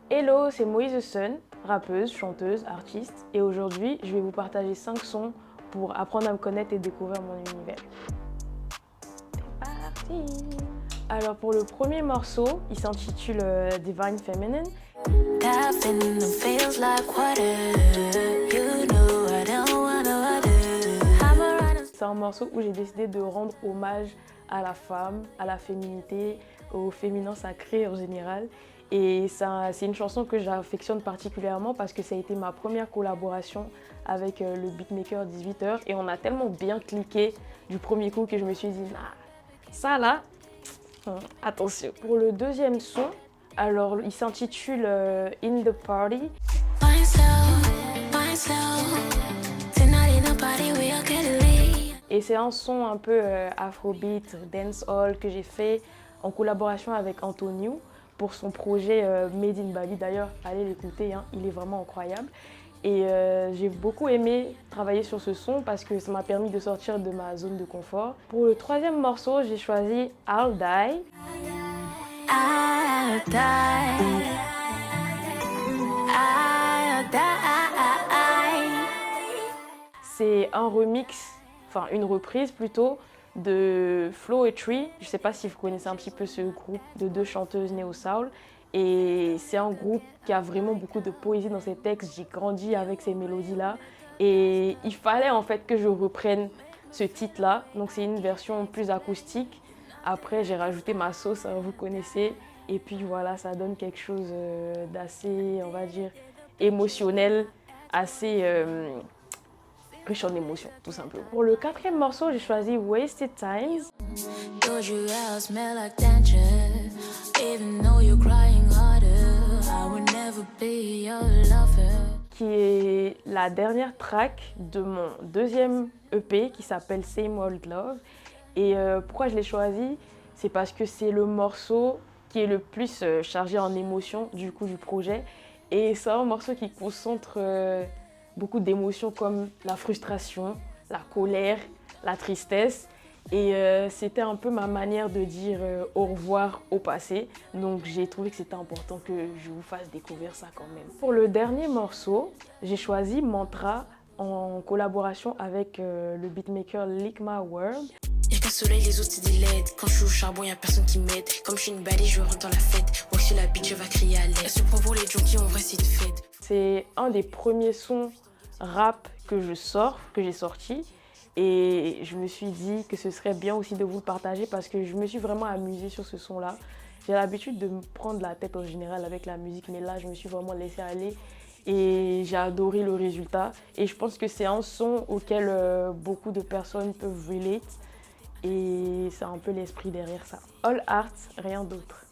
Hello, c'est Moïse The Sun, rappeuse, chanteuse, artiste, et aujourd'hui, je vais vous partager 5 sons pour apprendre à me connaître et découvrir mon univers. C'est parti! Alors pour le premier morceau, il s'intitule Divine Feminine. C'est un morceau où j'ai décidé de rendre hommage à la femme, à la féminité, au féminin sacré en général. Et c'est une chanson que j'affectionne particulièrement parce que ça a été ma première collaboration avec le beatmaker 18h. Et on a tellement bien cliqué du premier coup que je me suis dit, nah, ça là, attention. Pour le deuxième son, alors il s'intitule In the Party. Et c'est un son un peu afrobeat, dancehall que j'ai fait en collaboration avec Antonio pour son projet Made in Bali. D'ailleurs, allez l'écouter, hein, il est vraiment incroyable. Et j'ai beaucoup aimé travailler sur ce son parce que ça m'a permis de sortir de ma zone de confort. Pour le troisième morceau, j'ai choisi I'll Die. I'll die. I'll die. C'est un remix, enfin une reprise plutôt, de Floetry. Je ne sais pas si vous connaissez un petit peu ce groupe de 2 chanteuses néo-soul. Et c'est un groupe qui a vraiment beaucoup de poésie dans ses textes. J'ai grandi avec ces mélodies-là. Et il fallait en fait que je reprenne ce titre-là. Donc c'est une version plus acoustique. Après, j'ai rajouté ma sauce, hein, vous connaissez. Et puis voilà, ça donne quelque chose d'assez, on va dire, émotionnel, assez riche en émotions, tout simplement. Pour le quatrième morceau, j'ai choisi Wasted Times. Qui est la dernière track de mon deuxième EP qui s'appelle Same Old Love. Et pourquoi je l'ai choisi? C'est parce que c'est le morceau qui est le plus chargé en émotions du projet. Et c'est un morceau qui concentre beaucoup d'émotions comme la frustration, la colère, la tristesse. Et c'était un peu ma manière de dire au revoir au passé. Donc j'ai trouvé que c'était important que je vous fasse découvrir ça quand même. Pour le dernier morceau, j'ai choisi Mantra en collaboration avec le beatmaker Lickma World. Y'a qu'un soleil, les autres c'est des LED. Quand je suis au charbon, y'a personne qui m'aide. Comme je suis une balai, je rentre dans la fête. Moi je suis la bitch, je vais crier à l'aide. Elle se prend pour les junkies, en vrai c'est une fête. C'est un des premiers sons rap que j'ai sorti. Et je me suis dit que ce serait bien aussi de vous le partager parce que je me suis vraiment amusée sur ce son-là. J'ai l'habitude de me prendre la tête en général avec la musique, mais là je me suis vraiment laissée aller. Et j'ai adoré le résultat. Et je pense que c'est un son auquel beaucoup de personnes peuvent relate. Et c'est un peu l'esprit derrière ça. All art, rien d'autre.